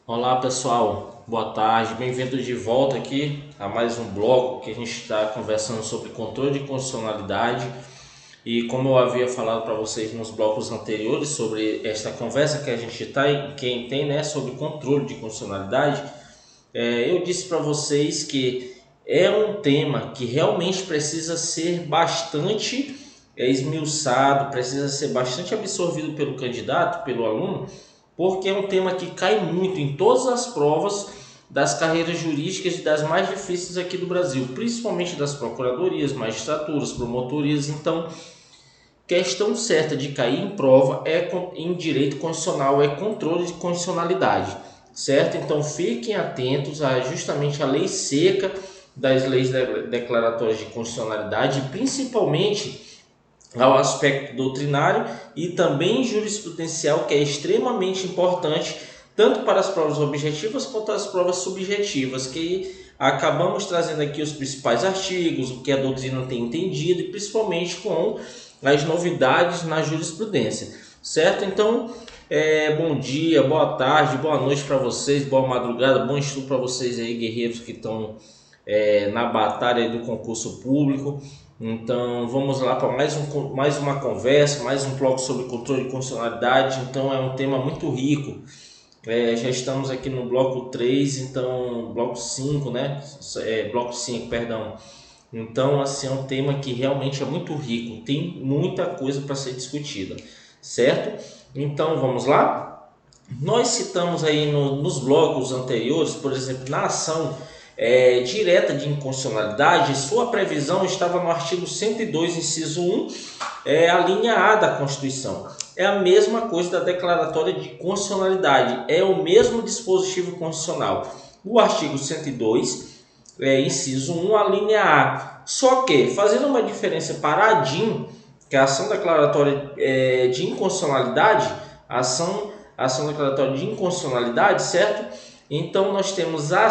Olá pessoal, boa tarde, bem-vindos de volta aqui a mais um bloco que a gente está conversando sobre controle de constitucionalidade. E como eu havia falado para vocês nos blocos anteriores sobre esta conversa que a gente está em quem tem, né, sobre controle de constitucionalidade, eu disse para vocês que é um tema que realmente precisa ser bastante esmiuçado, precisa ser bastante absorvido pelo candidato, pelo aluno, porque é um tema que cai muito em todas as provas das carreiras jurídicas e das mais difíceis aqui do Brasil, principalmente das procuradorias, magistraturas, promotorias. Então, questão certa de cair em prova em direito constitucional é controle de constitucionalidade, certo? Então fiquem atentos a justamente a lei seca das leis declaratórias de constitucionalidade, principalmente ao aspecto doutrinário e também jurisprudencial, que é extremamente importante tanto para as provas objetivas quanto as provas subjetivas, que acabamos trazendo aqui os principais artigos, o que a doutrina tem entendido e principalmente com as novidades na jurisprudência, certo? Então, bom dia, boa tarde, boa noite para vocês, boa madrugada, bom estudo para vocês aí, guerreiros que estão na batalha do concurso público. Então vamos lá para mais uma conversa, mais um bloco sobre controle de constitucionalidade. Então é um tema muito rico. Já estamos aqui no bloco 3, então bloco 5, né? Bloco 5, perdão. Então assim, é um tema que realmente é muito rico, tem muita coisa para ser discutida, certo? Então vamos lá? Nós citamos aí nos blocos anteriores, por exemplo, na ação direta de inconstitucionalidade, sua previsão estava no artigo 102, inciso 1, a linha A da Constituição. É a mesma coisa da declaratória de constitucionalidade, é o mesmo dispositivo constitucional. O artigo 102, inciso 1, a linha A. Só que, fazendo uma diferença para a DIN, que é a ação declaratória de inconstitucionalidade, a ação declaratória de inconstitucionalidade, certo? Então nós temos a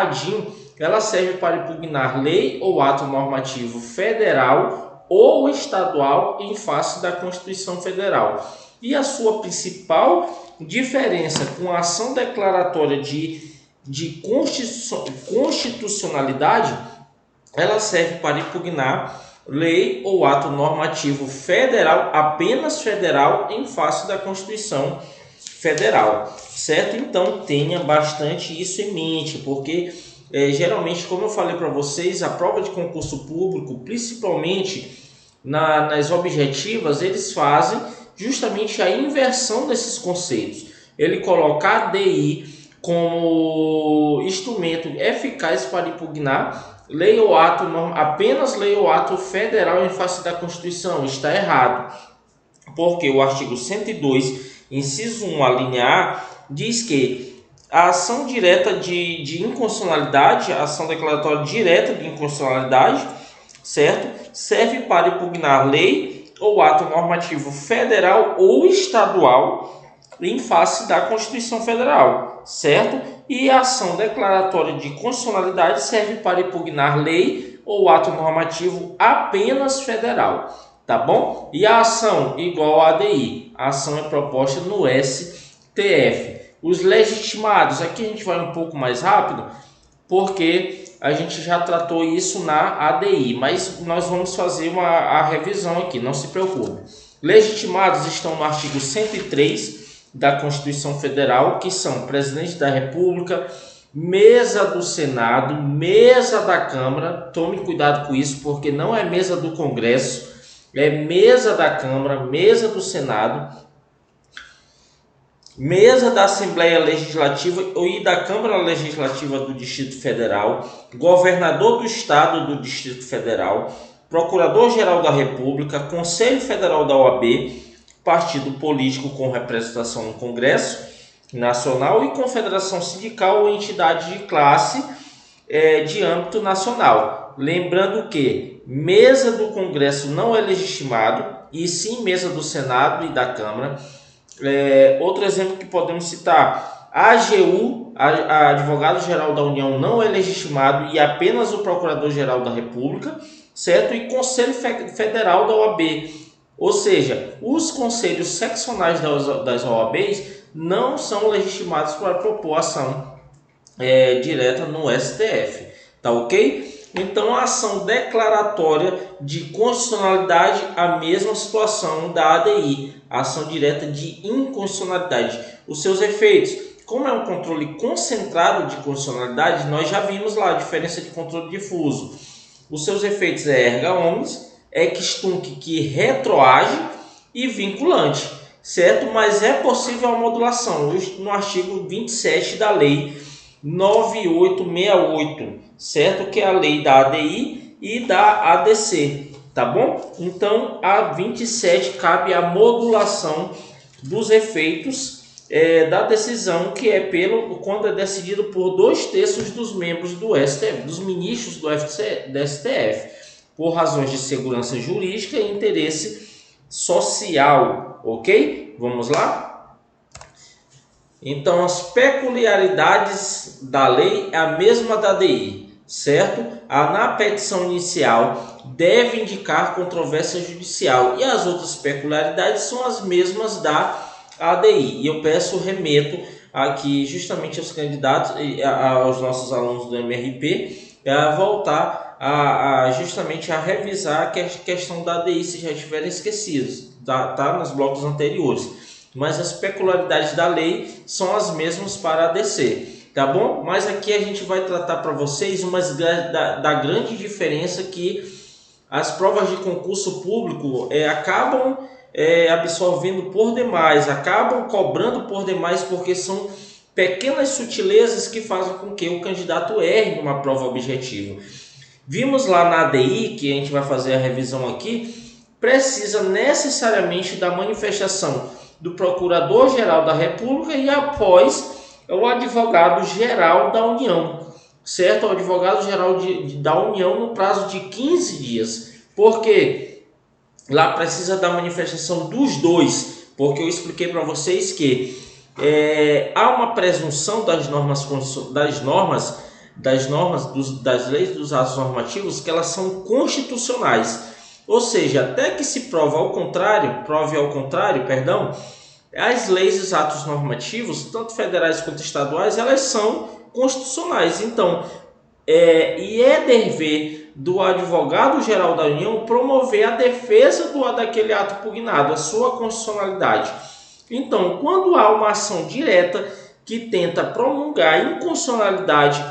ADIM, ela serve para impugnar lei ou ato normativo federal ou estadual em face da Constituição Federal. E a sua principal diferença com a ação declaratória de constitucionalidade, ela serve para impugnar lei ou ato normativo federal, apenas federal, em face da Constituição Federal, certo? Então tenha bastante isso em mente, porque geralmente, como eu falei para vocês, a prova de concurso público, principalmente nas objetivas, eles fazem justamente a inversão desses conceitos. Ele coloca a ADI como instrumento eficaz para impugnar lei ou ato, apenas lei ou ato federal em face da Constituição. Está errado, porque o artigo 102, inciso 1, a linha A, diz que a ação direta de inconstitucionalidade, a ação declaratória direta de inconstitucionalidade, certo? Serve para impugnar lei ou ato normativo federal ou estadual em face da Constituição Federal, certo? E a ação declaratória de constitucionalidade serve para impugnar lei ou ato normativo apenas federal, tá bom? E a ação igual à ADI, a ação é proposta no STF. Os legitimados, aqui a gente vai um pouco mais rápido, porque a gente já tratou isso na ADI, mas nós vamos fazer a revisão aqui, não se preocupe. Legitimados estão no artigo 103 da Constituição Federal, que são presidente da República, mesa do Senado, mesa da Câmara. Tome cuidado com isso, porque não é mesa do Congresso, é mesa da Câmara, mesa do Senado, mesa da Assembleia Legislativa e da Câmara Legislativa do Distrito Federal, governador do Estado do Distrito Federal, Procurador-Geral da República, Conselho Federal da OAB, partido político com representação no Congresso Nacional e confederação sindical ou entidade de classe de âmbito nacional. Lembrando que mesa do Congresso não é legitimado, e sim mesa do Senado e da Câmara. Outro exemplo que podemos citar, a AGU, a Advogado-Geral da União, não é legitimado e apenas o Procurador-Geral da República, certo? E Conselho Federal da OAB, ou seja, os conselhos seccionais das OABs não são legitimados para propor ação direta no STF, tá ok? Então a ação declaratória de constitucionalidade, a mesma situação da ADI, a ação direta de inconstitucionalidade. Os seus efeitos, como é um controle concentrado de constitucionalidade, nós já vimos lá a diferença de controle difuso. Os seus efeitos é erga omnes, ex tunc, que retroage, e vinculante, certo? Mas é possível a modulação no artigo 27 da lei 9868, certo? Que é a lei da ADI e da ADC, tá bom? Então, a 27 cabe a modulação dos efeitos da decisão, que é quando é decidido por 2/3 dos membros do STF, dos ministros do STF, por razões de segurança jurídica e interesse social, ok? Vamos lá? Então, as peculiaridades da lei é a mesma da ADI, certo? Na petição inicial deve indicar controvérsia judicial e as outras peculiaridades são as mesmas da ADI. E eu remeto aqui justamente aos candidatos, aos nossos alunos do MRP, a voltar justamente a revisar a questão da ADI se já tiverem esquecidos, tá nos blocos anteriores. Mas as peculiaridades da lei são as mesmas para a ADC, tá bom? Mas aqui a gente vai tratar para vocês da grande diferença que as provas de concurso público acabam absorvendo por demais, acabam cobrando por demais, porque são pequenas sutilezas que fazem com que o candidato erre numa prova objetiva. Vimos lá na ADI, que a gente vai fazer a revisão aqui, precisa necessariamente da manifestação do Procurador-Geral da República e após o Advogado-Geral da União, certo? O Advogado-Geral da União no prazo de 15 dias. Por quê? Lá precisa da manifestação dos dois, porque eu expliquei para vocês que há uma presunção das leis dos atos normativos que elas são constitucionais. Ou seja, até que se prove ao contrário, as leis e os atos normativos, tanto federais quanto estaduais, elas são constitucionais. Então, é dever do Advogado-Geral da União promover a defesa daquele ato pugnado, a sua constitucionalidade. Então, quando há uma ação direta que tenta promulgar a inconstitucionalidade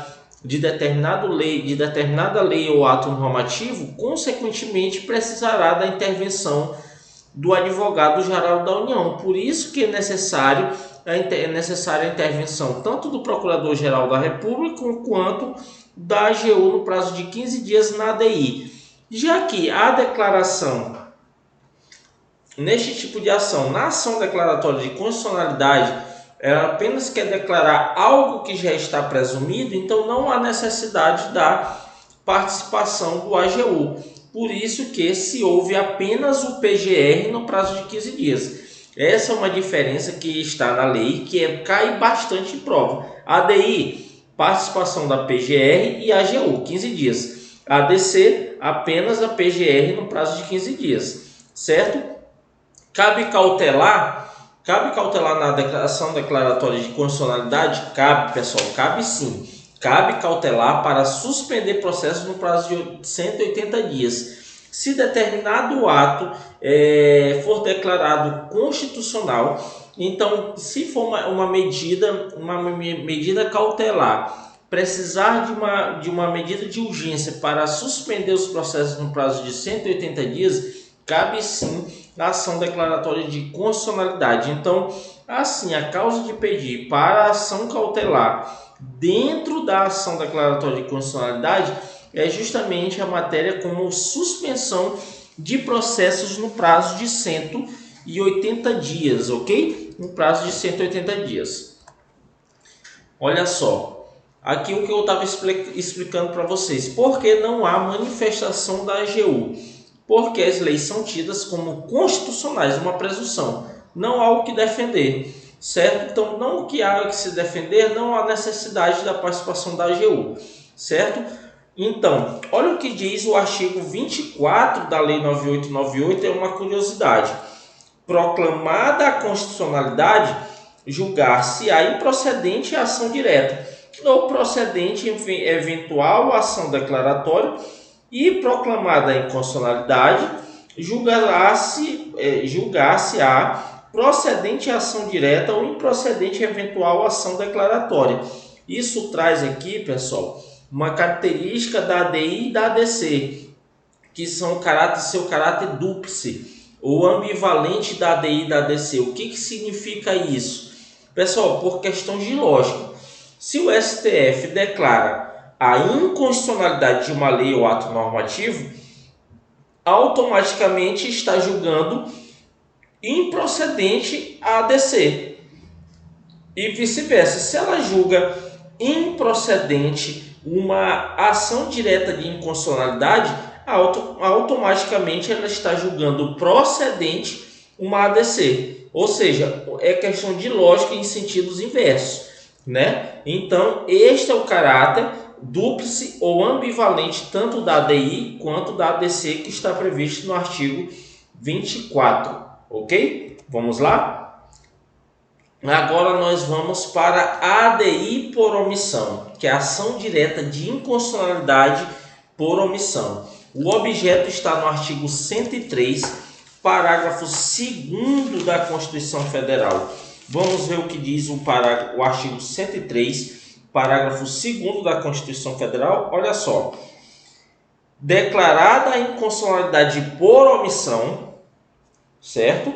de determinada lei ou ato normativo, consequentemente precisará da intervenção do Advogado-Geral da União. Por isso que é necessária a intervenção tanto do Procurador-Geral da República quanto da AGU no prazo de 15 dias na ADI. Já que a declaração neste tipo de ação, na ação declaratória de constitucionalidade, ela apenas quer declarar algo que já está presumido, então não há necessidade da participação do AGU. Por isso que se houve apenas o PGR no prazo de 15 dias. Essa é uma diferença que está na lei, que cai bastante em prova. ADI, participação da PGR e AGU, 15 dias. ADC, apenas a PGR no prazo de 15 dias, certo? Cabe cautelar na declaração declaratória de constitucionalidade? Cabe, pessoal, cabe sim. Cabe cautelar para suspender processos no prazo de 180 dias. Se determinado ato for declarado constitucional, então, se for uma medida cautelar, precisar de uma medida de urgência para suspender os processos no prazo de 180 dias, cabe sim a ação declaratória de constitucionalidade. Então, assim, a causa de pedir para a ação cautelar dentro da ação declaratória de constitucionalidade é justamente a matéria como suspensão de processos no prazo de 180 dias, ok? No prazo de 180 dias. Olha só, aqui o que eu estava explicando para vocês. Por que não há manifestação da AGU? Porque as leis são tidas como constitucionais, uma presunção. Não há o que defender, certo? Então, não o que há que se defender, não há necessidade da participação da AGU, certo? Então, olha o que diz o artigo 24 da Lei 9898, é uma curiosidade. Proclamada a constitucionalidade, julgar-se-á improcedente a ação direta ou procedente eventual ação declaratória e proclamada a inconstitucionalidade, julgar-se-á procedente ação direta ou improcedente eventual ação declaratória. Isso traz aqui, pessoal, uma característica da ADI e da ADC, que são seu caráter dúplice ou ambivalente da ADI e da ADC. O que significa isso? Pessoal, por questão de lógica, se o STF declara a inconstitucionalidade de uma lei ou ato normativo, automaticamente está julgando improcedente a ADC. E vice-versa, se ela julga improcedente uma ação direta de inconstitucionalidade, automaticamente ela está julgando procedente uma ADC. Ou seja, é questão de lógica em sentidos inversos, né? Então, este é o caráter dúplice ou ambivalente tanto da ADI quanto da ADC que está previsto no artigo 24, ok? Vamos lá? Agora nós vamos para a ADI por omissão, que é a ação direta de inconstitucionalidade por omissão. O objeto está no artigo 103, parágrafo 2º da Constituição Federal. Vamos ver o que diz o artigo 103, parágrafo 2º da Constituição Federal. Olha só. Declarada a inconstitucionalidade por omissão, certo?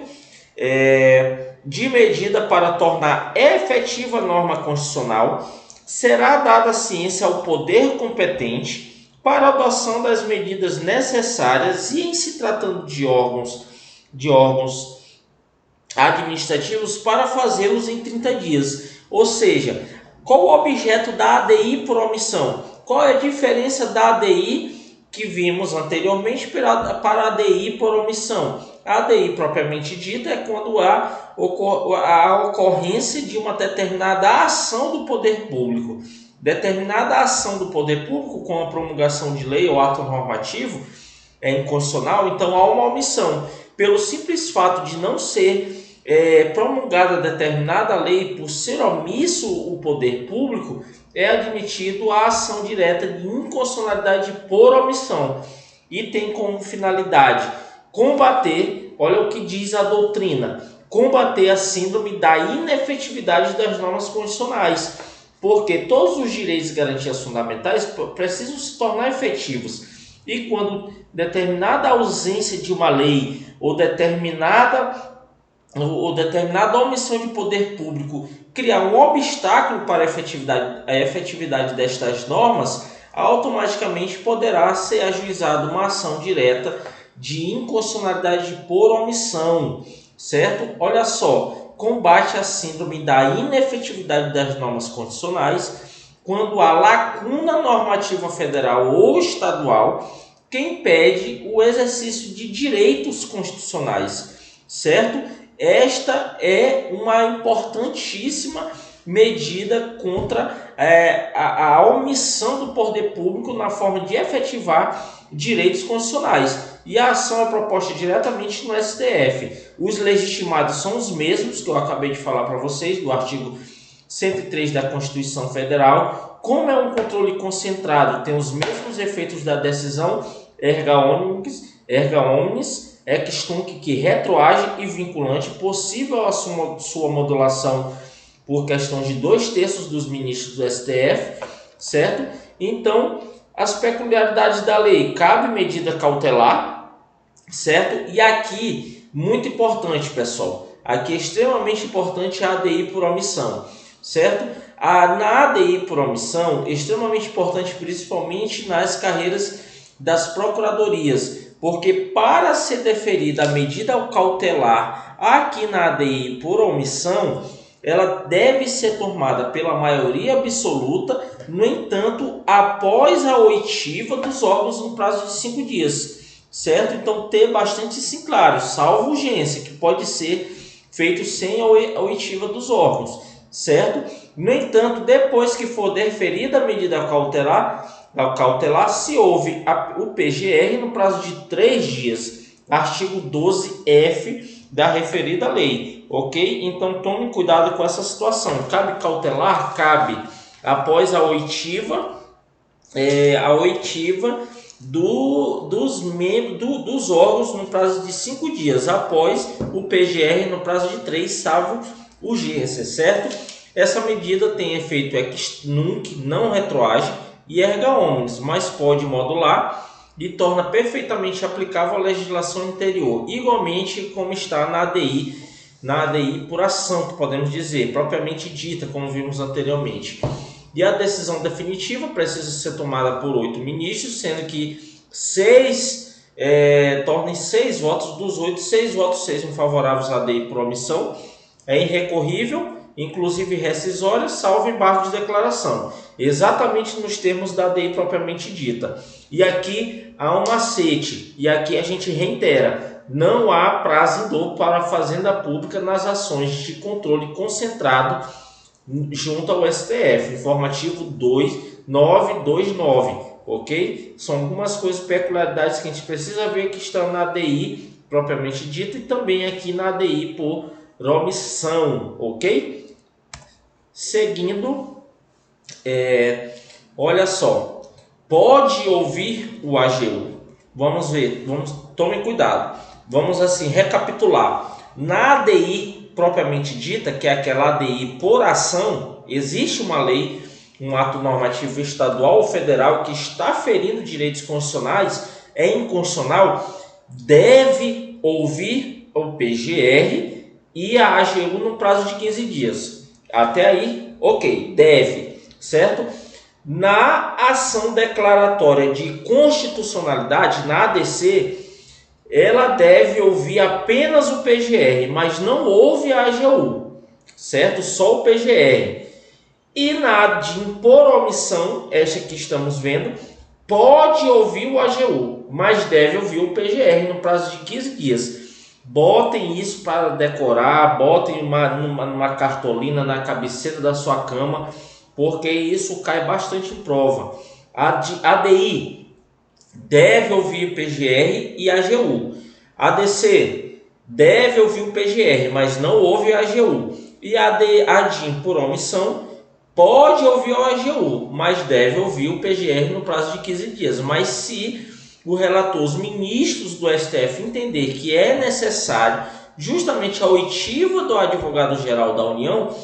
De medida para tornar efetiva a norma constitucional, será dada ciência ao poder competente para a adoção das medidas necessárias e, em se tratando de órgãos administrativos, para fazê-los em 30 dias. Ou seja, qual o objeto da ADI por omissão? Qual é a diferença da ADI que vimos anteriormente para a ADI por omissão? A ADI propriamente dita é quando há a ocorrência de uma determinada ação do poder público. Determinada ação do poder público, com a promulgação de lei ou ato normativo, é inconstitucional, então há uma omissão. Pelo simples fato de não ser promulgada determinada lei, por ser omisso o poder público, é admitido a ação direta de inconstitucionalidade por omissão e tem como finalidade combater, olha o que diz a doutrina, combater a síndrome da inefetividade das normas constitucionais, porque todos os direitos e garantias fundamentais precisam se tornar efetivos. E quando determinada ausência de uma lei ou determinada omissão de poder público criar um obstáculo para a efetividade destas normas, automaticamente poderá ser ajuizada uma ação direta de inconstitucionalidade por omissão, certo? Olha só, combate a síndrome da inefetividade das normas constitucionais quando há lacuna normativa federal ou estadual que impede o exercício de direitos constitucionais, certo? Esta é uma importantíssima medida contra a omissão do poder público na forma de efetivar direitos constitucionais. E a ação é proposta diretamente no STF. Os legitimados são os mesmos que eu acabei de falar para vocês, do artigo 103 da Constituição Federal. Como é um controle concentrado, tem os mesmos efeitos da decisão erga omnes, ex tunc, que retroage e vinculante, possível a sua modulação por questão de 2/3 dos ministros do STF, certo? Então, as peculiaridades da lei, cabe medida cautelar, certo? E aqui, muito importante, pessoal, aqui é extremamente importante a ADI por omissão, certo? Na ADI por omissão, é extremamente importante, principalmente nas carreiras das procuradorias, porque para ser deferida a medida cautelar aqui na ADI por omissão, ela deve ser tomada pela maioria absoluta, no entanto, após a oitiva dos órgãos no prazo de 5 dias, certo? Então, ter bastante isso claro, salvo urgência, que pode ser feito sem a oitiva dos órgãos, certo? No entanto, depois que for deferida a medida cautelar, se houve o PGR no prazo de 3 dias, artigo 12F da referida lei, ok? Então tome cuidado com essa situação. Cabe cautelar? Cabe. Após a oitiva, dos membros dos órgãos no prazo de 5 dias, após o PGR no prazo de 3, salvo urgência, certo? Essa medida tem efeito ex nunc, não retroage e erga omnes, mas pode modular e torna perfeitamente aplicável a legislação interior, igualmente como está na ADI por ação, que podemos dizer, propriamente dita, como vimos anteriormente. E a decisão definitiva precisa ser tomada por 8 ministros, sendo que 6 tornem 6 votos dos 8, 6 votos sejam favoráveis à ADI por omissão, é irrecorrível, inclusive rescisória, salvo embargo de declaração, exatamente nos termos da ADI propriamente dita. E aqui há um macete, e aqui a gente reitera, não há prazo em dobro para a Fazenda Pública nas ações de controle concentrado junto ao STF, informativo 2929, ok? São algumas coisas, peculiaridades que a gente precisa ver que estão na ADI propriamente dita e também aqui na ADI por omissão, ok? Seguindo, olha só, pode ouvir o AGU. Vamos ver, tomem cuidado. Vamos assim recapitular. Na ADI propriamente dita, que é aquela ADI por ação, existe uma lei, um ato normativo estadual ou federal que está ferindo direitos constitucionais, é inconstitucional, deve ouvir o PGR e a AGU no prazo de 15 dias. Até aí, ok, deve, certo? Na ação declaratória de constitucionalidade, na ADC, ela deve ouvir apenas o PGR, mas não ouve a AGU, certo? Só o PGR. E na ADIM por omissão, esta que estamos vendo, pode ouvir o AGU, mas deve ouvir o PGR no prazo de 15 dias. Botem isso para decorar, botem numa cartolina na cabeceira da sua cama, porque isso cai bastante em prova. A ADI deve ouvir o PGR e a AGU. A ADC deve ouvir o PGR, mas não ouve a AGU. E a ADIM por omissão pode ouvir o AGU, mas deve ouvir o PGR no prazo de 15 dias. Mas se o relator, os ministros do STF entender que é necessário justamente a oitiva do advogado-geral da União,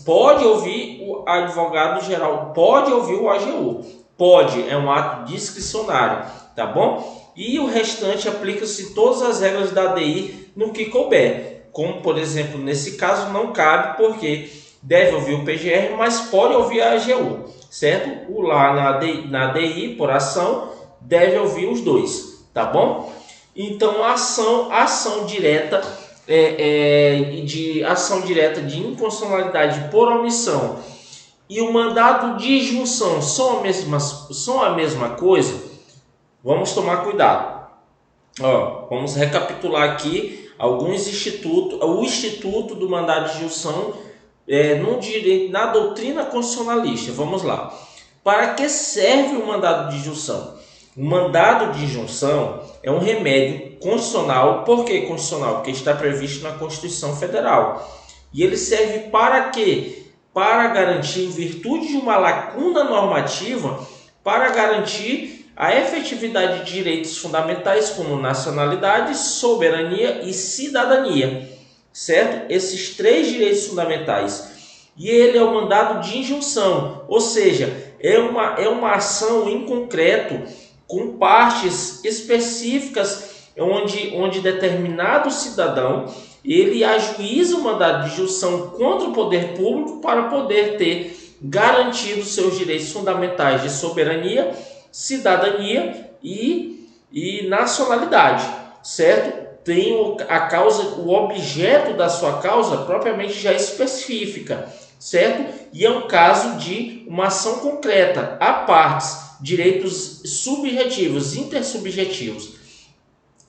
pode ouvir o advogado-geral, pode ouvir o AGU. Pode, é um ato discricionário, tá bom? E o restante aplica-se todas as regras da ADI no que couber. Como, por exemplo, nesse caso não cabe porque deve ouvir o PGR, mas pode ouvir a AGU, certo? O lá na ADI, por ação, deve ouvir os dois, tá bom? Então, a ação direta de inconstitucionalidade por omissão e o mandado de injunção são a mesma coisa? Vamos tomar cuidado. Vamos recapitular aqui alguns institutos. O instituto do mandado de injunção no direito, na doutrina constitucionalista. Vamos lá. Para que serve o mandado de injunção? O mandado de injunção é um remédio constitucional. Por que constitucional? Porque está previsto na Constituição Federal. E ele serve para quê? Para garantir, em virtude de uma lacuna normativa, para garantir a efetividade de direitos fundamentais como nacionalidade, soberania e cidadania, certo? Esses 3 direitos fundamentais. E ele é o mandado de injunção, ou seja, é uma ação em concreto, com partes específicas, onde determinado cidadão ele ajuiza o mandado de injunção contra o poder público para poder ter garantido seus direitos fundamentais de soberania, cidadania e nacionalidade, certo? Tem a causa, o objeto da sua causa propriamente já especifica, certo? E é um caso de uma ação concreta, há partes, direitos subjetivos, intersubjetivos.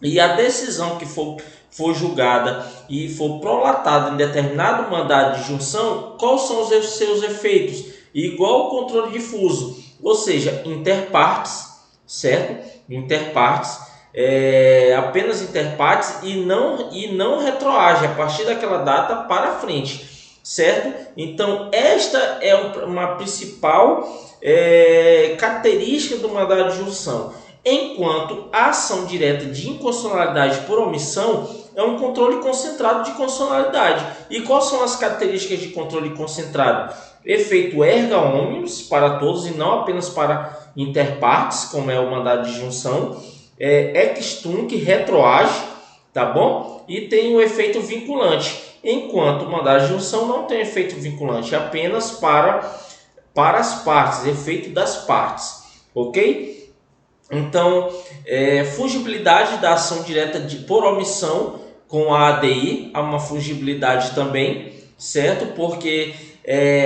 E a decisão que for julgada e for prolatada em determinado mandado de injunção, quais são os seus efeitos? Igual ao controle difuso, ou seja, interpartes, certo? Interpartes, apenas inter partes e não retroage a partir daquela data para frente, certo? Então esta é uma principal característica do mandado de junção, enquanto a ação direta de inconstitucionalidade por omissão é um controle concentrado de constitucionalidade. E quais são as características de controle concentrado? Efeito erga omnes para todos e não apenas para inter partes, como é o mandado de junção. Ex tunc, retroage, tá bom? E tem o efeito vinculante, enquanto o mandado de junção não tem efeito vinculante, apenas para as partes, efeito das partes, ok? Então, fungibilidade da ação direta por omissão com a ADI, há uma fungibilidade também, certo? Porque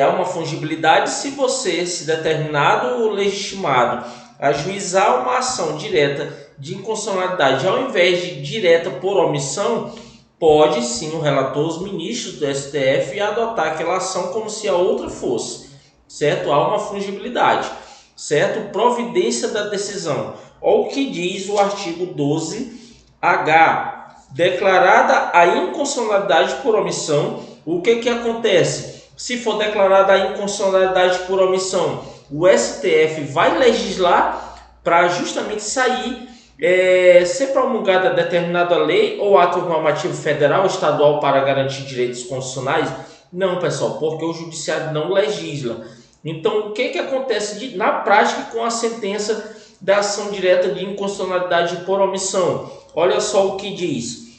há uma fungibilidade se determinado legitimado ajuizar uma ação direta de inconstitucionalidade ao invés de direta por omissão, pode sim o relator, os ministros do STF, adotar aquela ação como se a outra fosse, certo? Há uma fungibilidade, certo? Providência da decisão. Olha o que diz o artigo 12H. Declarada a inconstitucionalidade por omissão, o que acontece? Se for declarada a inconstitucionalidade por omissão, o STF vai legislar para justamente ser promulgada determinada lei ou ato normativo federal ou estadual para garantir direitos constitucionais? Não, pessoal, porque o judiciário não legisla. Então, o que acontece na prática com a sentença da ação direta de inconstitucionalidade por omissão? Olha só o que diz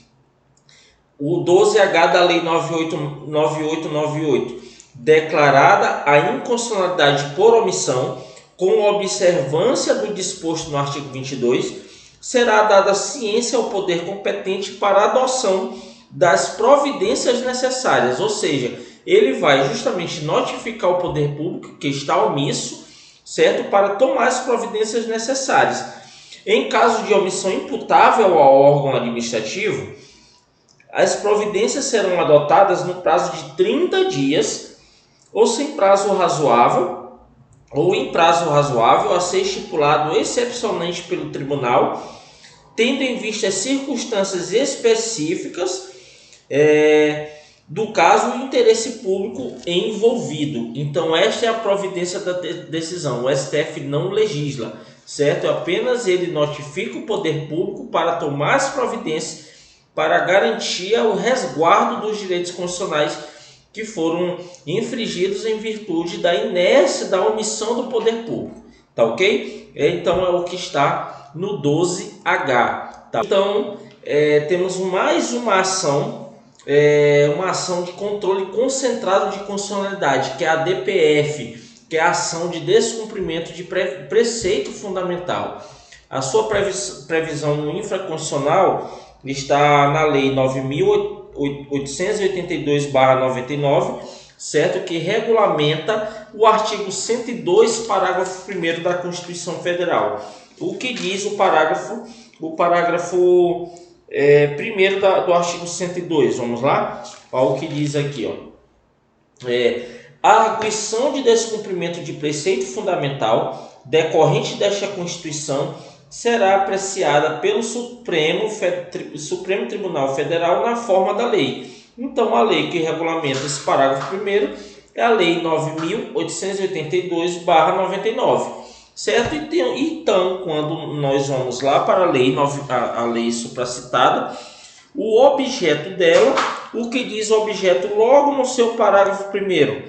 o 12H da Lei 9898. Declarada a inconstitucionalidade por omissão, com observância do disposto no artigo 22, será dada ciência ao poder competente para a adoção das providências necessárias, ou seja, ele vai justamente notificar o poder público que está omisso, certo, para tomar as providências necessárias. Em caso de omissão imputável ao órgão administrativo, as providências serão adotadas no prazo de 30 dias ou sem prazo razoável, ou em prazo razoável a ser estipulado excepcionalmente pelo tribunal, tendo em vista as circunstâncias específicas do caso e interesse público envolvido. Então esta é a providência da decisão. O STF não legisla, certo? Apenas ele notifica o poder público para tomar as providências para garantir o resguardo dos direitos constitucionais que foram infringidos em virtude da inércia, da omissão do poder público, tá ok? Então é o que está no 12H, tá? Então temos mais uma ação de controle concentrado de constitucionalidade, que é a DPF, que é a ação de descumprimento de preceito fundamental. A sua previsão no infraconstitucional está na Lei 9.882/99, certo? Que regulamenta o artigo 102, parágrafo 1º da Constituição Federal. O que diz o parágrafo 1º do artigo 102? Vamos lá? Olha o que diz aqui, ó. A arguição de descumprimento de preceito fundamental decorrente desta Constituição será apreciada pelo Supremo Tribunal Federal na forma da lei. Então, a lei que regulamenta esse parágrafo 1º é a Lei 9.882/99, certo? Então, quando nós vamos lá para a lei supracitada, o objeto dela, o que diz o objeto logo no seu parágrafo 1º?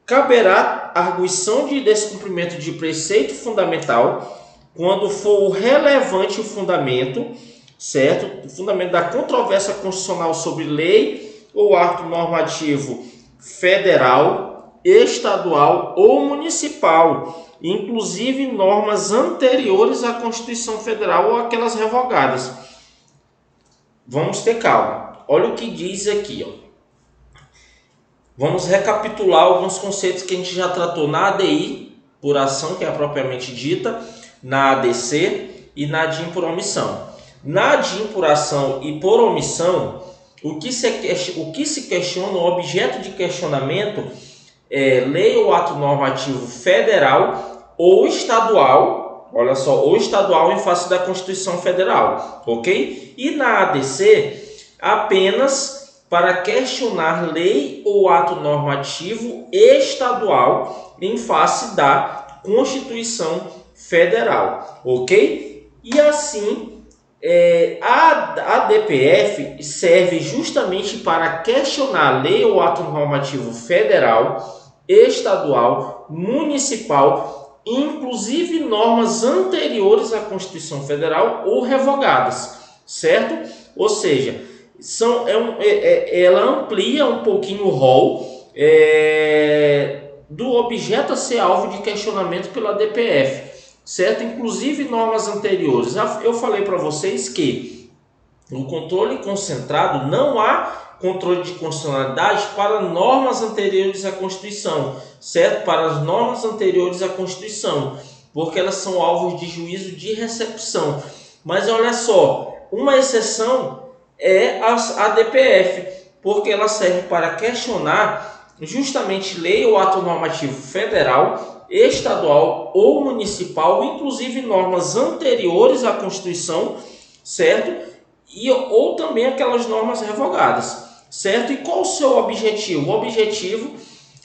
Caberá arguição de descumprimento de preceito fundamental quando for relevante o fundamento, certo? O fundamento da controvérsia constitucional sobre lei ou ato normativo federal, estadual ou municipal, inclusive normas anteriores à Constituição Federal ou aquelas revogadas. Vamos ter calma. Olha o que diz aqui, ó. Vamos recapitular alguns conceitos que a gente já tratou na ADI, por ação, que é propriamente dita, na ADC e na ADIM por omissão. Na ADIM por ação e por omissão, o que se questiona, o objeto de questionamento é lei ou ato normativo federal ou estadual, olha só, ou estadual em face da Constituição Federal, ok? E na ADC, apenas para questionar lei ou ato normativo estadual em face da Constituição Federal, ok? E assim, a DPF serve justamente para questionar lei ou ato normativo federal, estadual, municipal, inclusive normas anteriores à Constituição Federal ou revogadas, certo? Ou seja, ela amplia um pouquinho o rol do objeto a ser alvo de questionamento pela DPF, certo? Inclusive normas anteriores. Eu falei para vocês que no controle concentrado não há controle de constitucionalidade para normas anteriores à Constituição, certo? Para as normas anteriores à Constituição, porque elas são alvos de juízo de recepção. Mas olha só, uma exceção é a DPF, porque ela serve para questionar justamente lei ou ato normativo federal, estadual ou municipal, inclusive normas anteriores à Constituição, certo? Ou também aquelas normas revogadas, certo? E qual o seu objetivo? O objetivo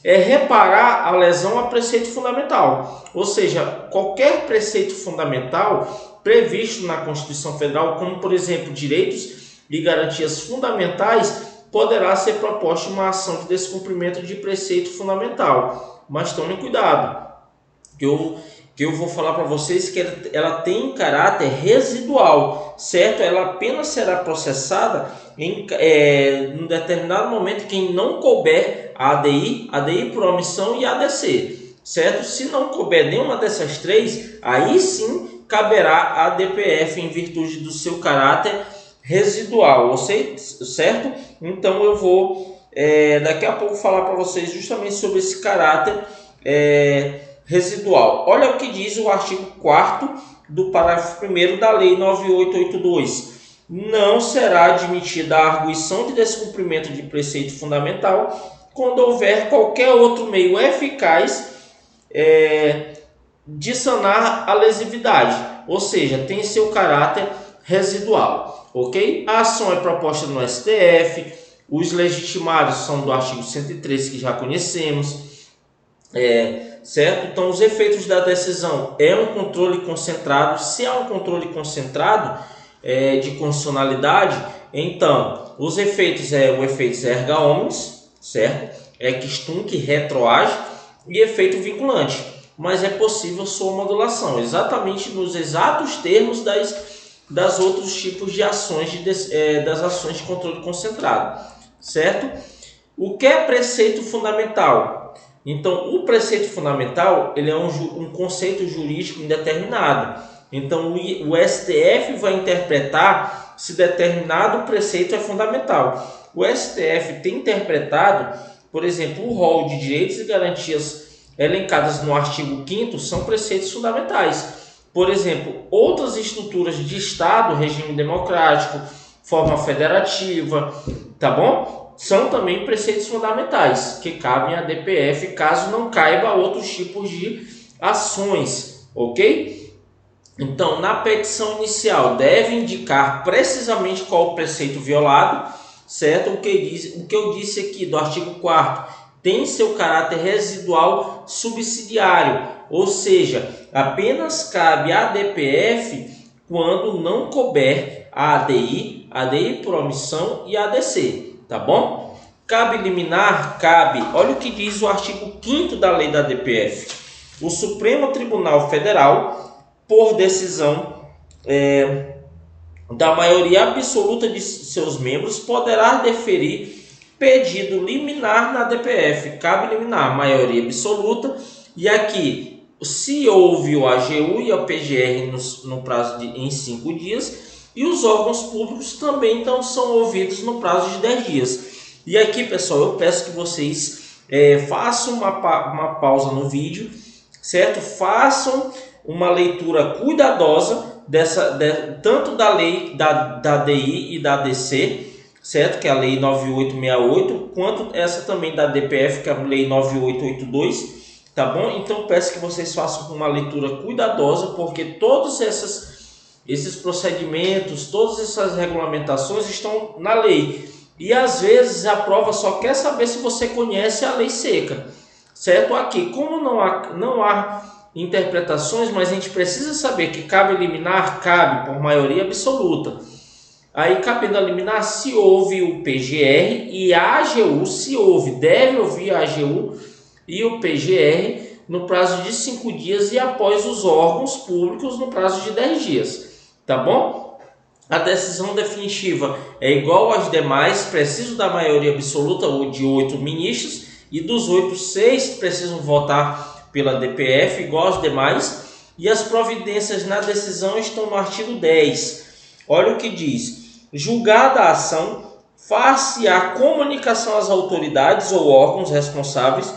é reparar a lesão a preceito fundamental, ou seja, qualquer preceito fundamental previsto na Constituição Federal, como por exemplo direitos e garantias fundamentais, poderá ser proposta uma ação de descumprimento de preceito fundamental. Mas tomem cuidado, que eu vou falar para vocês que ela tem caráter residual, certo? Ela apenas será processada em um determinado momento quem não couber a ADI por omissão e ADC, certo? Se não couber nenhuma dessas três, aí sim caberá a DPF em virtude do seu caráter residual, certo? Então eu vou daqui a pouco falar para vocês justamente sobre esse caráter residual. Olha o que diz o artigo 4º do parágrafo 1º da Lei 9882. Não será admitida a arguição de descumprimento de preceito fundamental quando houver qualquer outro meio eficaz de sanar a lesividade, ou seja, tem seu caráter residual, ok? A ação é proposta no STF, os legitimados são do artigo 103, que já conhecemos, certo? Então, os efeitos da decisão é um controle concentrado. Se há um controle concentrado de constitucionalidade, então, os efeitos o efeito erga omnes, certo? Ex tunc, retroage e efeito vinculante. Mas é possível sua modulação, exatamente nos exatos termos das outros tipos de ações, das ações de controle concentrado, certo? O que é preceito fundamental? Então, o preceito fundamental ele é um conceito jurídico indeterminado. Então, o STF vai interpretar se determinado preceito é fundamental. O STF tem interpretado, por exemplo, o rol de direitos e garantias elencadas no artigo 5º são preceitos fundamentais. Por exemplo, outras estruturas de Estado, regime democrático, forma federativa, tá bom? São também preceitos fundamentais que cabem à DPF caso não caiba a outros tipos de ações, ok? Então, na petição inicial deve indicar precisamente qual o preceito violado, certo? O que eu disse aqui do artigo 4º tem seu caráter residual subsidiário, ou seja, apenas cabe à DPF quando não couber a ADI por omissão e ADC, tá bom? Cabe liminar? Cabe. Olha o que diz o artigo 5º da lei da DPF. O Supremo Tribunal Federal, por decisão da maioria absoluta de seus membros, poderá deferir pedido liminar na DPF. Cabe liminar, maioria absoluta. E aqui, se houve o AGU e a PGR no prazo em 5 dias, e os órgãos públicos também então são ouvidos no prazo de 10 dias. E aqui, pessoal, eu peço que vocês façam uma pausa no vídeo, certo? Façam uma leitura cuidadosa tanto da lei da DI e da ADC, certo? Que é a lei 9868, quanto essa também da DPF, que é a lei 9882, tá bom? Então peço que vocês façam uma leitura cuidadosa, porque todos esses procedimentos, todas essas regulamentações estão na lei. E às vezes a prova só quer saber se você conhece a lei seca, certo? Aqui, como não há interpretações, mas a gente precisa saber que cabe eliminar, cabe por maioria absoluta. Aí, cabendo eliminar, se houve o PGR e a AGU, se houve, deve ouvir a AGU e o PGR no prazo de 5 dias e após os órgãos públicos no prazo de 10 dias, tá bom? A decisão definitiva é igual às demais, preciso da maioria absoluta ou de 8 ministros e dos 8, 6 precisam votar pela DPF igual aos demais e as providências na decisão estão no artigo 10. Olha o que diz: julgada a ação, far-se-á comunicação às autoridades ou órgãos responsáveis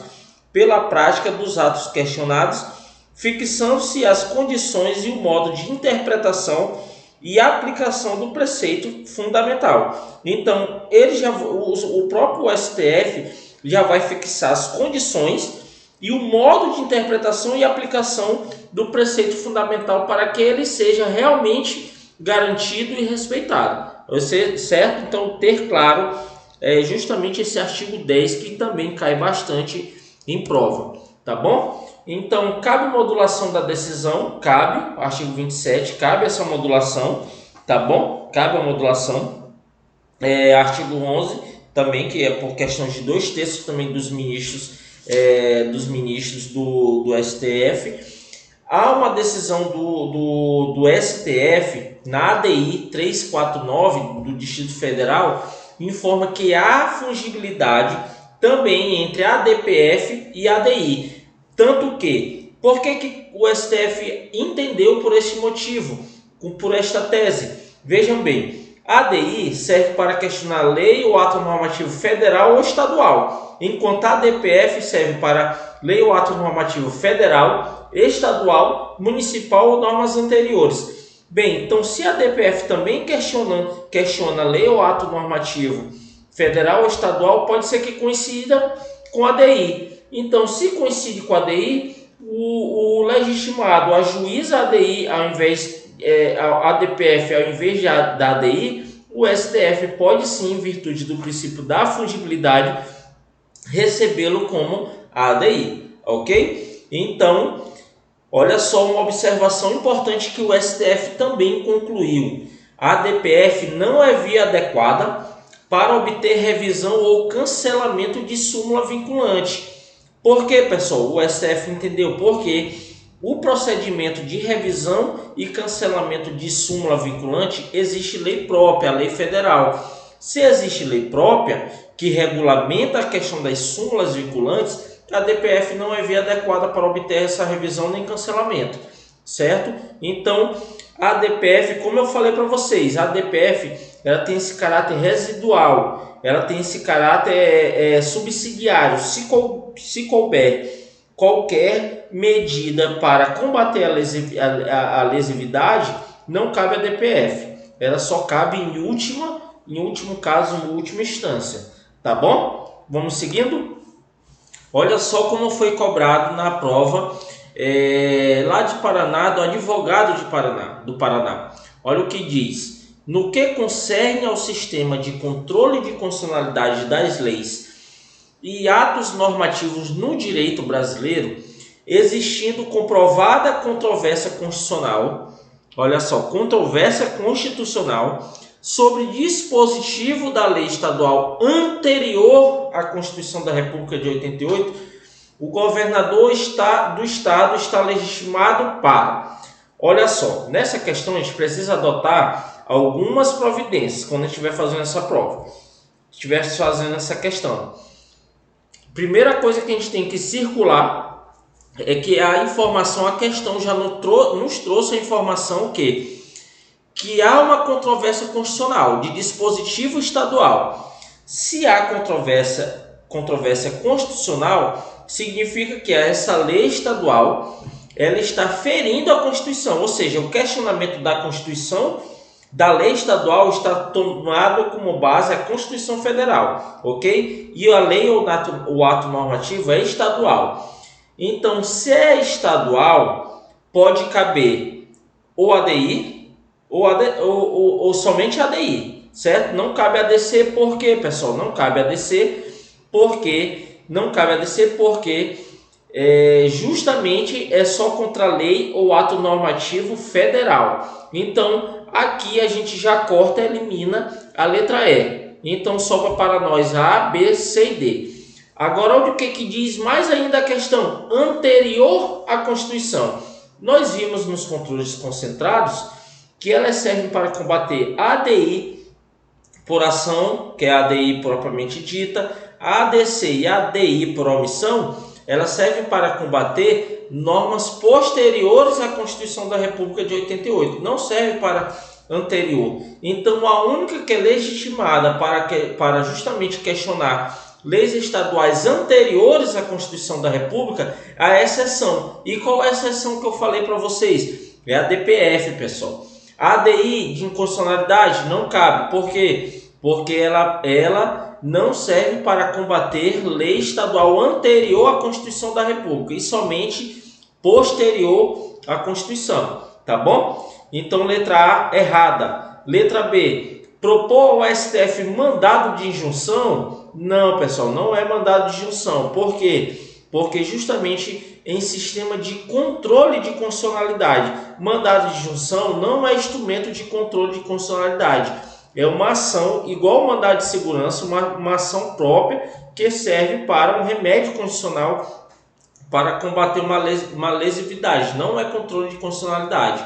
pela prática dos atos questionados, fixando-se as condições e o modo de interpretação e aplicação do preceito fundamental. Então, o próprio STF já vai fixar as condições e o modo de interpretação e aplicação do preceito fundamental para que ele seja realmente garantido e respeitado. Certo? Então, ter claro justamente esse artigo 10 que também cai bastante em prova, tá bom? Então, cabe modulação da decisão, cabe, artigo 27, cabe essa modulação, tá bom? Cabe a modulação. Artigo 11 também, que é por questão de 2/3 também dos ministros do STF. Há uma decisão do STF na ADI 349 do Distrito Federal, informa que há fungibilidade também entre a DPF e a ADI. Tanto que, por que o STF entendeu por este motivo, por esta tese? Vejam bem, a ADI serve para questionar lei ou ato normativo federal ou estadual, enquanto a DPF serve para lei ou ato normativo federal, estadual, municipal ou normas anteriores. Bem, então se a DPF também questiona lei ou ato normativo federal ou estadual, pode ser que coincida com a ADI. Então, se coincide com a ADI, o legitimado ajuiza a ADI ao invés a DPF ao invés da ADI, o STF pode sim, em virtude do princípio da fungibilidade, recebê-lo como a ADI, ok? Então, olha só uma observação importante que o STF também concluiu: a DPF não é via adequada para obter revisão ou cancelamento de súmula vinculante. Por que, pessoal? O STF entendeu porque o procedimento de revisão e cancelamento de súmula vinculante existe lei própria, a lei federal. Se existe lei própria que regulamenta a questão das súmulas vinculantes, a DPF não é via adequada para obter essa revisão nem cancelamento, certo? Então, a DPF, como eu falei para vocês, a DPF ela tem esse caráter residual, ela tem esse caráter subsidiário. Se couber qualquer medida para combater a lesividade, não cabe a DPF. Ela só cabe em último caso, em última instância. Tá bom? Vamos seguindo? Olha só como foi cobrado na prova lá de Paraná, do advogado do Paraná. Olha o que diz: no que concerne ao sistema de controle de constitucionalidade das leis e atos normativos no direito brasileiro, existindo comprovada controvérsia constitucional, olha só, controvérsia constitucional sobre dispositivo da lei estadual anterior à Constituição da República de 88, o governador do estado está legitimado para... Olha só, nessa questão a gente precisa adotar algumas providências quando a gente estiver fazendo essa prova, estiver fazendo essa questão. Primeira coisa que a gente tem que circular é que a informação, a questão já nos trouxe a informação que há uma controvérsia constitucional de dispositivo estadual. Se há controvérsia constitucional, significa que essa lei estadual ela está ferindo a Constituição, ou seja, o questionamento da Constituição, da lei estadual, está tomado como base a Constituição Federal, ok? E a lei ou o ato normativo é estadual. Então, se é estadual, pode caber ou ADI ou somente ADI, certo? Não cabe ADC por quê, pessoal? Não cabe ADC porque justamente é só contra lei ou ato normativo federal. Então, aqui a gente já corta e elimina a letra E. Então, sobra para nós A, B, C e D. Agora, olha o que diz mais ainda a questão anterior à Constituição. Nós vimos nos controles concentrados que elas servem para combater a ADI por ação, que é a ADI propriamente dita, a ADC e a ADI por omissão, elas servem para combater normas posteriores à Constituição da República de 88, não serve para anterior. Então, a única que é legitimada para justamente questionar leis estaduais anteriores à Constituição da República, a exceção. E qual é a exceção que eu falei para vocês? É a DPF, pessoal. A ADI de inconstitucionalidade não cabe. Por quê? Porque ela não serve para combater lei estadual anterior à Constituição da República e somente posterior à Constituição. Tá bom? Então, letra A, errada. Letra B, propor ao STF mandado de injunção? Não, pessoal, não é mandado de injunção. Por quê? Porque justamente em sistema de controle de constitucionalidade, mandado de injunção não é instrumento de controle de constitucionalidade. É uma ação igual ao mandado de segurança, uma ação própria que serve para um remédio constitucional para combater uma lesividade. Não é controle de constitucionalidade,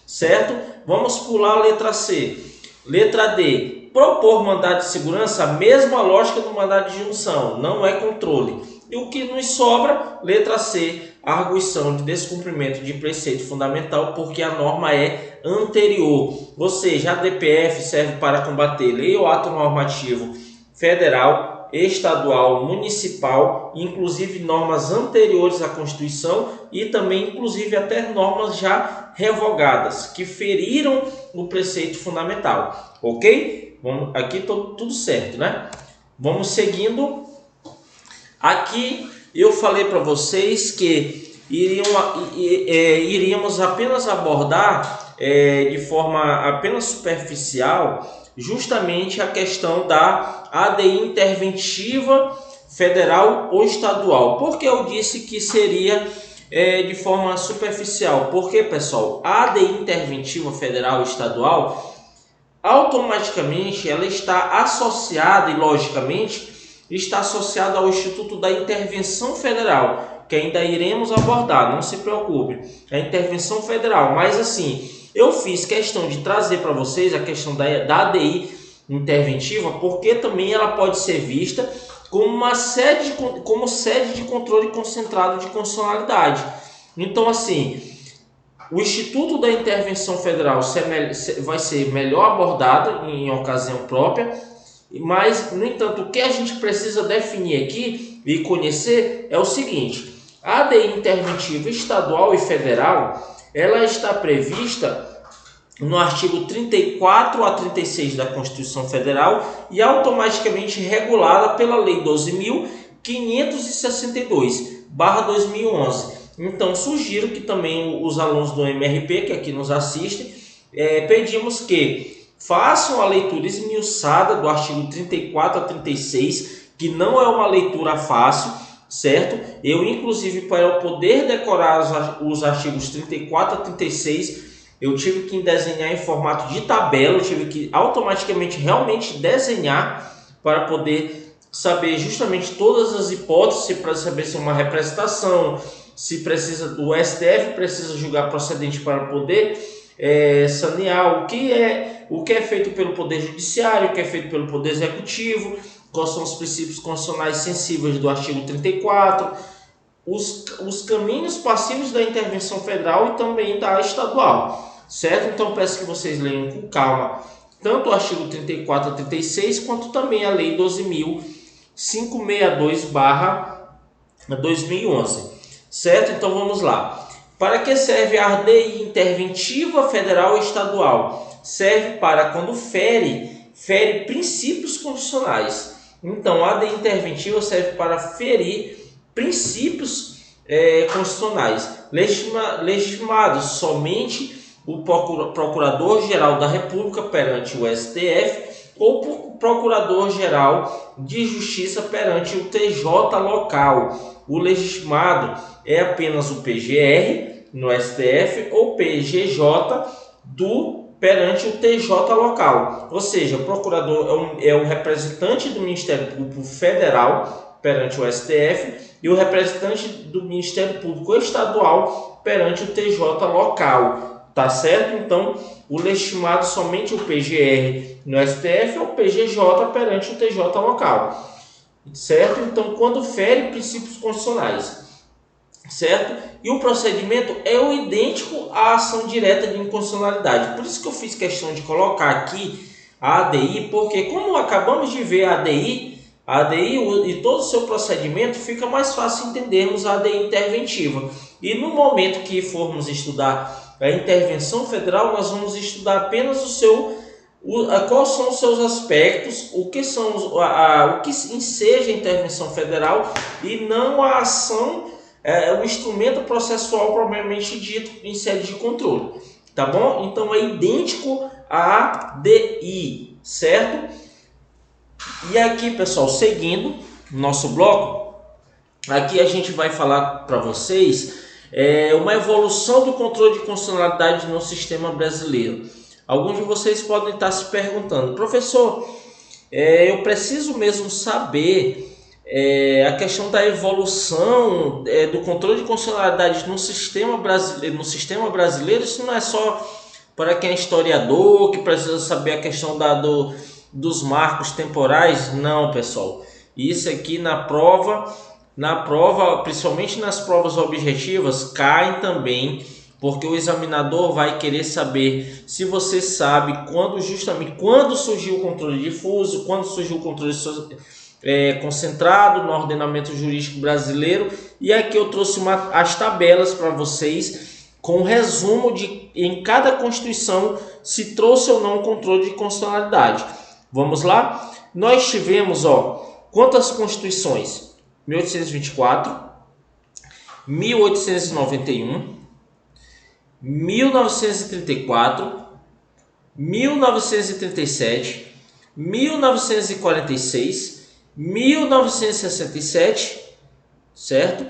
certo? Vamos pular a letra C. Letra D, propor mandado de segurança, a mesma lógica do mandado de injunção, não é controle. E o que nos sobra, letra C, arguição de descumprimento de preceito fundamental, porque a norma é anterior. Ou seja, a DPF serve para combater lei ou ato normativo federal, estadual, municipal, inclusive normas anteriores à Constituição e também inclusive até normas já revogadas, que feriram o preceito fundamental, ok? Aqui tudo certo, né? Vamos seguindo. Aqui eu falei para vocês que iríamos apenas abordar de forma apenas superficial justamente a questão da ADI interventiva federal ou estadual. Por que eu disse que seria de forma superficial? Porque, pessoal, a ADI interventiva federal ou estadual, automaticamente ela está associada e logicamente está associada ao Instituto da Intervenção Federal, que ainda iremos abordar, não se preocupe, a intervenção federal. Mas assim, eu fiz questão de trazer para vocês a questão da ADI interventiva, porque também ela pode ser vista como sede de controle concentrado de constitucionalidade. Então, assim, o Instituto da Intervenção Federal vai ser melhor abordado em ocasião própria, mas, no entanto, o que a gente precisa definir aqui e conhecer é o seguinte: a ADI interventiva estadual e federal, ela está prevista no artigo 34 a 36 da Constituição Federal e automaticamente regulada pela Lei 12.562/2011. Então, sugiro que também os alunos do MRP, que aqui nos assistem, pedimos que façam a leitura esmiuçada do artigo 34 a 36, que não é uma leitura fácil, certo? Eu, inclusive, para eu poder decorar os artigos 34 a 36, eu tive que desenhar em formato de tabela, eu tive que automaticamente realmente desenhar para poder saber justamente todas as hipóteses, para saber se é uma representação, se precisa, o STF precisa julgar procedente para poder sanear o que é feito pelo Poder Judiciário, o que é feito pelo Poder Executivo, quais são os princípios constitucionais sensíveis do artigo 34, os caminhos passíveis da intervenção federal e também da estadual, certo? Então peço que vocês leiam com calma tanto o artigo 34 a 36, quanto também a Lei 12.562/2011, certo? Então vamos lá. Para que serve a ADI interventiva federal e estadual? Serve para quando fere princípios constitucionais. Então, a ADI interventiva serve para ferir princípios constitucionais, legitimados somente o Procurador-Geral da República perante o STF ou o Procurador-Geral de Justiça perante o TJ local. O legitimado é apenas o PGR no STF ou PGJ perante o TJ local. Ou seja, o procurador é o representante do Ministério Público Federal perante o STF e o representante do Ministério Público Estadual perante o TJ local. Tá certo? Então, o legitimado somente o PGR no STF ou o PGJ perante o TJ local. Certo? Então, quando fere princípios constitucionais. Certo? E o procedimento é o idêntico à ação direta de inconstitucionalidade. Por isso que eu fiz questão de colocar aqui a ADI, porque como acabamos de ver a ADI e todo o seu procedimento, fica mais fácil entendermos a ADI interventiva. E no momento que formos estudar a intervenção federal, nós vamos estudar apenas quais são os seus aspectos, o que enseja a intervenção federal e não a ação, o instrumento processual propriamente dito em sede de controle, tá bom? Então é idêntico à ADI, certo? E aqui, pessoal, seguindo nosso bloco, aqui a gente vai falar para vocês uma evolução do controle de constitucionalidade no sistema brasileiro. Alguns de vocês podem estar se perguntando, professor, eu preciso mesmo saber a questão da evolução do controle de constitucionalidade no sistema brasileiro. Isso não é só para quem é historiador, que precisa saber a questão dos marcos temporais. Não, pessoal. Isso aqui na prova, principalmente nas provas objetivas, cai também, porque o examinador vai querer saber se você sabe quando surgiu o controle difuso, quando surgiu o controle concentrado no ordenamento jurídico brasileiro. E aqui eu trouxe as tabelas para vocês com resumo de em cada Constituição se trouxe ou não o controle de constitucionalidade. Vamos lá? Nós tivemos quantas Constituições? 1824, 1891, 1934, 1937, 1946, 1967, certo?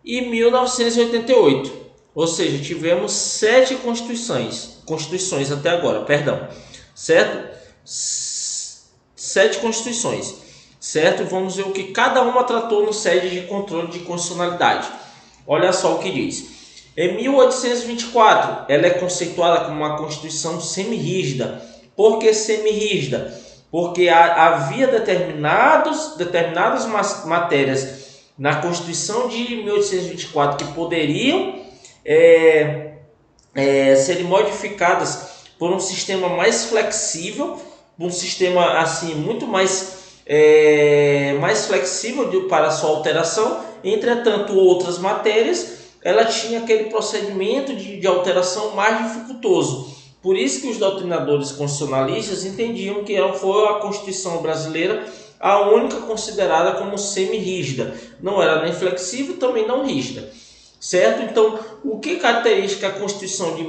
E 1988. Ou seja, tivemos 7 constituições até agora, perdão. Certo? 7 constituições. Certo? Vamos ver o que cada uma tratou no sede de controle de constitucionalidade. Olha só o que diz. Em 1824, ela é conceituada como uma Constituição semirrígida. Por que semirrígida? Porque havia determinadas matérias na Constituição de 1824 que poderiam serem modificadas por um sistema mais flexível, um sistema assim muito mais flexível para sua alteração. Entretanto, outras matérias ela tinha aquele procedimento de alteração mais dificultoso. Por isso que os doutrinadores constitucionalistas entendiam que foi a Constituição brasileira a única considerada como semi-rígida. Não era nem flexível, também não rígida. Certo? Então, o que caracteriza a Constituição de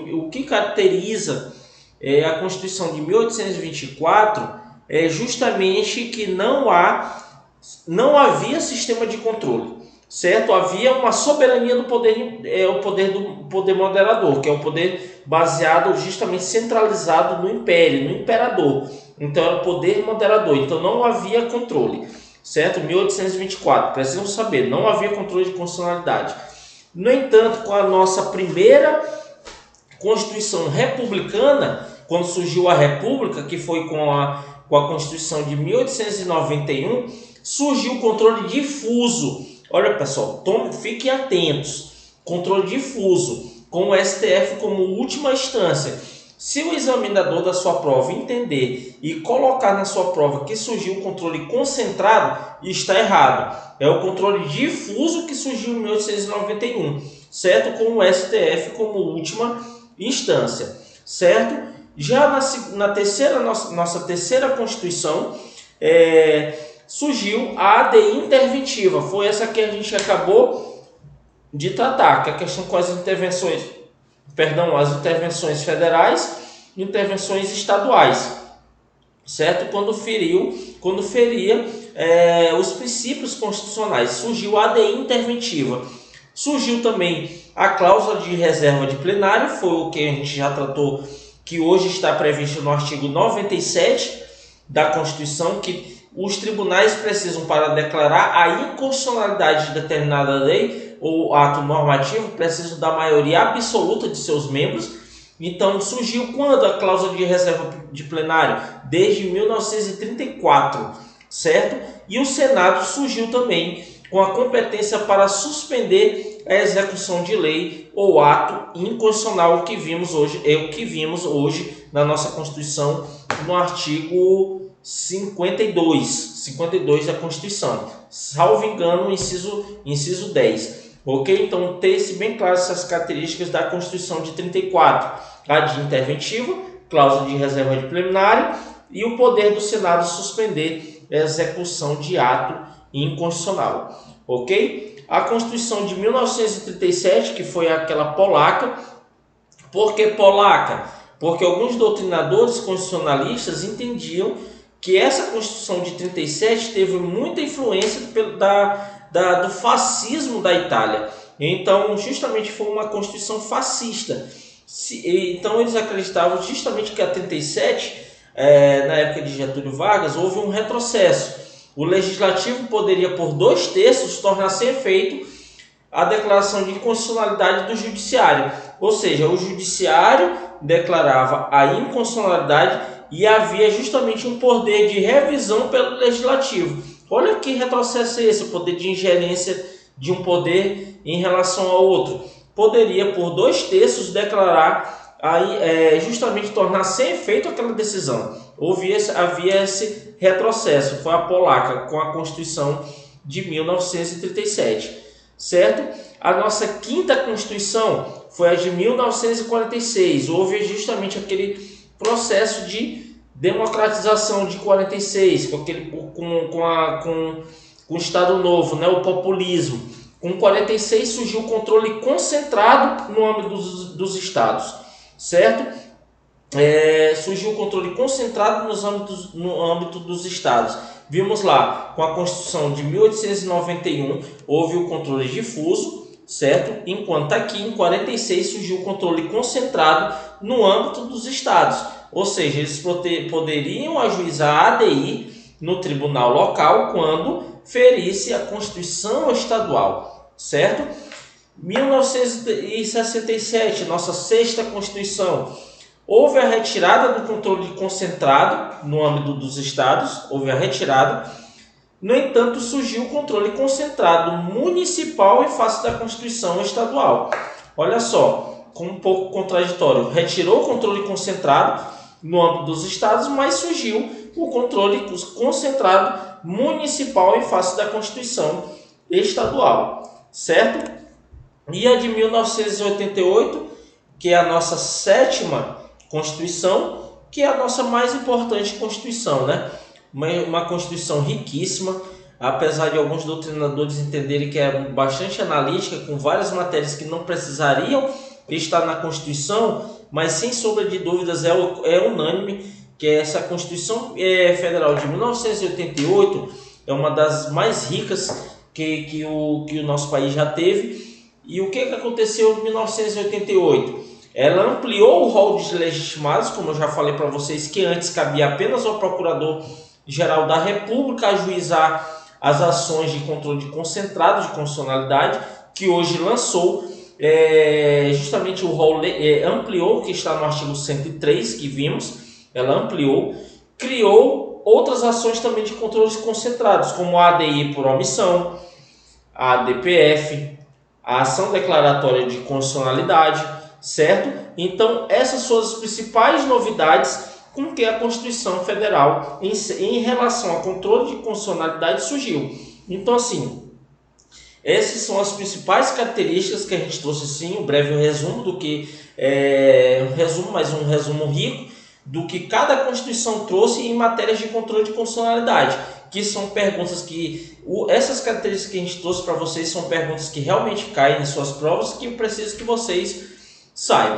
1824 é justamente que não havia sistema de controle. Certo? Havia uma soberania do poder moderador, que é o poder baseado justamente centralizado no império, no imperador. Então era o poder moderador, então não havia controle. Certo? 1824, precisam saber, não havia controle de constitucionalidade. No entanto, com a nossa primeira Constituição republicana, quando surgiu a República, que foi com a Constituição de 1891, surgiu o controle difuso. Olha, pessoal, fiquem atentos. Controle difuso, com o STF como última instância. Se o examinador da sua prova entender e colocar na sua prova que surgiu o controle concentrado, está errado. É o controle difuso que surgiu em 1891, certo? Com o STF como última instância, certo? Já nossa terceira Constituição, surgiu a ADI interventiva. Foi essa que a gente acabou de tratar, que é a questão com as intervenções, as intervenções federais e intervenções estaduais, certo? Quando feria os princípios constitucionais, surgiu a ADI interventiva, surgiu também a cláusula de reserva de plenário, foi o que a gente já tratou, que hoje está previsto no artigo 97 da Constituição, que os tribunais precisam, para declarar a inconstitucionalidade de determinada lei ou ato normativo, precisam da maioria absoluta de seus membros. Então, surgiu quando a cláusula de reserva de plenário? Desde 1934, certo? E o Senado surgiu também com a competência para suspender a execução de lei ou ato inconstitucional, o que vimos hoje na nossa Constituição, no artigo 52 da Constituição, salvo engano, inciso 10. Ok? Então, ter-se bem claro essas características da Constituição de 34, a de interventiva, cláusula de reserva de plenário e o poder do Senado suspender a execução de ato inconstitucional. Ok? A Constituição de 1937, que foi aquela polaca. Por que polaca? Porque alguns doutrinadores constitucionalistas entendiam que essa Constituição de 37 teve muita influência do fascismo da Itália. Então, justamente foi uma Constituição fascista. Então, eles acreditavam justamente que a 37, na época de Getúlio Vargas, houve um retrocesso. O Legislativo poderia, por 2/3, tornar sem efeito a declaração de inconstitucionalidade do Judiciário. Ou seja, o Judiciário declarava a inconstitucionalidade e havia justamente um poder de revisão pelo Legislativo. Olha que retrocesso é esse, o poder de ingerência de um poder em relação ao outro. Poderia, por 2/3, declarar, justamente tornar sem efeito aquela decisão. Havia esse retrocesso, foi a polaca, com a Constituição de 1937, certo? A nossa quinta Constituição foi a de 1946, houve justamente aquele processo de democratização de 46, com o Estado Novo, né, o populismo. Com 46 surgiu o controle concentrado no âmbito dos estados, certo? Surgiu o controle concentrado no âmbito dos estados. Vimos lá, com a Constituição de 1891, houve o controle difuso, certo? Enquanto aqui, em 46, surgiu o controle concentrado no âmbito dos estados. Ou seja, eles poderiam ajuizar a ADI no tribunal local quando ferisse a Constituição estadual, certo? 1967, nossa sexta Constituição, houve a retirada do controle concentrado no âmbito dos estados, No entanto, surgiu o controle concentrado municipal em face da Constituição estadual. Olha só, como um pouco contraditório, retirou o controle concentrado no âmbito dos estados, mas surgiu o controle concentrado municipal em face da Constituição estadual, certo? E a de 1988, que é a nossa sétima Constituição, que é a nossa mais importante Constituição, né? Uma Constituição riquíssima, apesar de alguns doutrinadores entenderem que é bastante analítica, com várias matérias que não precisariam estar na Constituição, mas sem sombra de dúvidas é unânime que essa Constituição Federal de 1988 é uma das mais ricas que o nosso país já teve. E o que aconteceu em 1988? Ela ampliou o rol de legitimados, como eu já falei para vocês, que antes cabia apenas ao Procurador-Geral da República ajuizar as ações de controle concentrado de constitucionalidade, que hoje lançou justamente o rol, ampliou, que está no artigo 103, que vimos, ela ampliou, criou outras ações também de controles concentrados, como a ADI por omissão, a ADPF, a ação declaratória de constitucionalidade, certo? Então, essas são as principais novidades com que a Constituição Federal, em relação ao controle de constitucionalidade, surgiu. Então, assim, essas são as principais características que a gente trouxe, sim, um breve resumo do que um resumo rico do que cada Constituição trouxe em matérias de controle de constitucionalidade, que são perguntas que essas características que a gente trouxe para vocês são perguntas que realmente caem em suas provas, que eu preciso que vocês saibam.